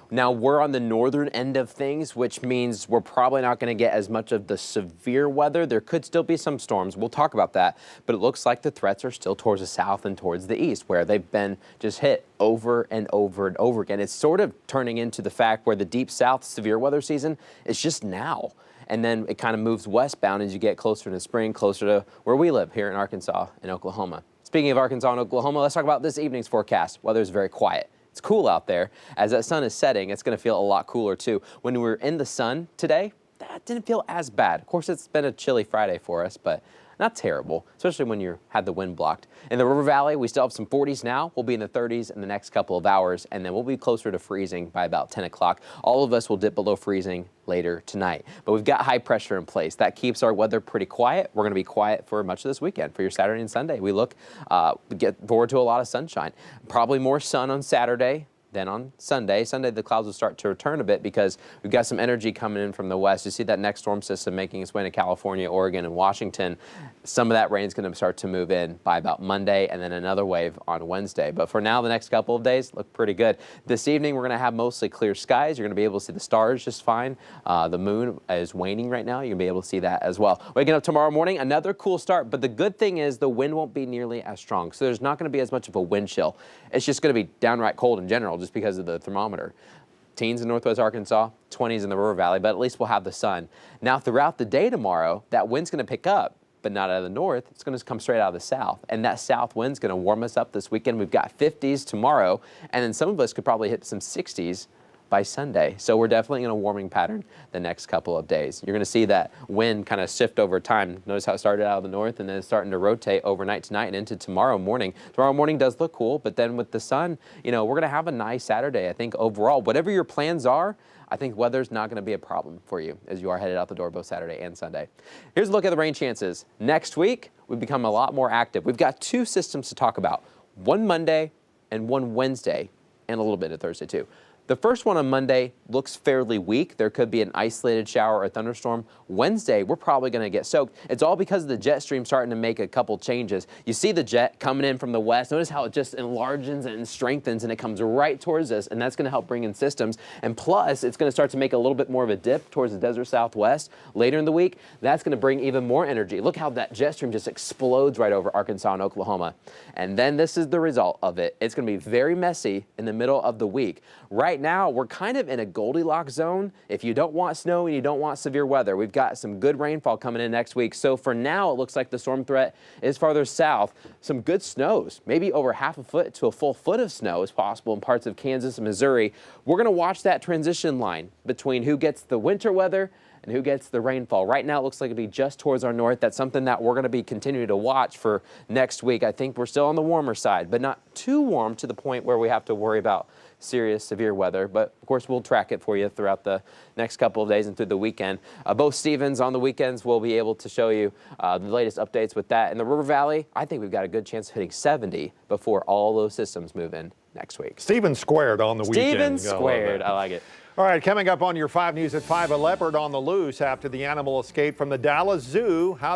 Now we're on the northern end of things, which means we're probably not going to get as much of the severe weather. There could still be some storms. We'll talk about that. But it looks like the threats are still towards the south and towards the east, where they've been just hit over and over and over again. It's sort of turning into the fact where the deep south severe weather season is just now. And then it kind of moves westbound as you get closer to spring, closer to where we live here in Arkansas and Oklahoma. Speaking of Arkansas and Oklahoma, let's talk about this evening's forecast. Weather is very quiet. It's cool out there. As that sun is setting, it's going to feel a lot cooler too. When we were in the sun today, that didn't feel as bad. Of course, it's been a chilly Friday for us, but not terrible, especially when you had the wind blocked. In the River Valley, we still have some 40s now. We'll be in the 30s in the next couple of hours, and then we'll be closer to freezing by about 10 o'clock. All of us will dip below freezing later tonight. But we've got high pressure in place. That keeps our weather pretty quiet. We're going to be quiet for much of this weekend, for your Saturday and Sunday. We get forward to a lot of sunshine. Probably more sun on Saturday. Then on Sunday, the clouds will start to return a bit because we've got some energy coming in from the west. You see that next storm system making its way into California, Oregon, and Washington. Some of that rain is going to start to move in by about Monday, and then another wave on Wednesday. But for now, the next couple of days look pretty good. This evening, we're going to have mostly clear skies. You're going to be able to see the stars just fine. The moon is waning right now. You're going to be able to see that as well. Waking up tomorrow morning, another cool start. But the good thing is the wind won't be nearly as strong. So there's not going to be as much of a wind chill. It's just going to be downright cold in general, just because of the thermometer. Teens in northwest Arkansas, 20s in the River Valley, but at least we'll have the sun. Now throughout the day tomorrow, that wind's going to pick up, but not out of the north. It's going to come straight out of the south, and that south wind's going to warm us up this weekend. We've got 50s tomorrow, and then some of us could probably hit some 60s by Sunday. So we're definitely in a warming pattern the next couple of days. You're going to see that wind kind of shift over time. Notice how it started out of the north and then it's starting to rotate overnight tonight and into tomorrow morning. Tomorrow morning does look cool, but then with the sun, we're going to have a nice Saturday. I think overall, whatever your plans are, I think weather's not going to be a problem for you as you are headed out the door both Saturday and Sunday. Here's a look at the rain chances. Next week, we become a lot more active. We've got two systems to talk about, one Monday and one Wednesday, and a little bit of Thursday too. The first one on Monday looks fairly weak. There could be an isolated shower or a thunderstorm. Wednesday, we're probably going to get soaked. It's all because of the jet stream starting to make a couple changes. You see the jet coming in from the west. Notice how it just enlarges and strengthens, and it comes right towards us, and that's going to help bring in systems. And plus, it's going to start to make a little bit more of a dip towards the desert southwest later in the week. That's going to bring even more energy. Look how that jet stream just explodes right over Arkansas and Oklahoma. And then this is the result of it. It's going to be very messy in the middle of the week. Right now, we're kind of in a Goldilocks zone. If you don't want snow and you don't want severe weather, we've got some good rainfall coming in next week. So for now, it looks like the storm threat is farther south. Some good snows, maybe over half a foot to a full foot of snow is possible in parts of Kansas and Missouri. We're going to watch that transition line between who gets the winter weather and who gets the rainfall. Right now, it looks like it'll be just towards our north. That's something that we're going to be continuing to watch for next week. I think we're still on the warmer side, but not too warm to the point where we have to worry about serious, severe weather. But of course, we'll track it for you throughout the next couple of days and through the weekend. Both Stevens on the weekends will be able to show you the latest updates with that. In the River Valley, I think we've got a good chance of hitting 70 before all those systems move in next week. Stevens squared on the weekend. Stevens squared. I like it. All right, coming up on your 5 News at 5, a leopard on the loose after the animal escaped from the Dallas Zoo. How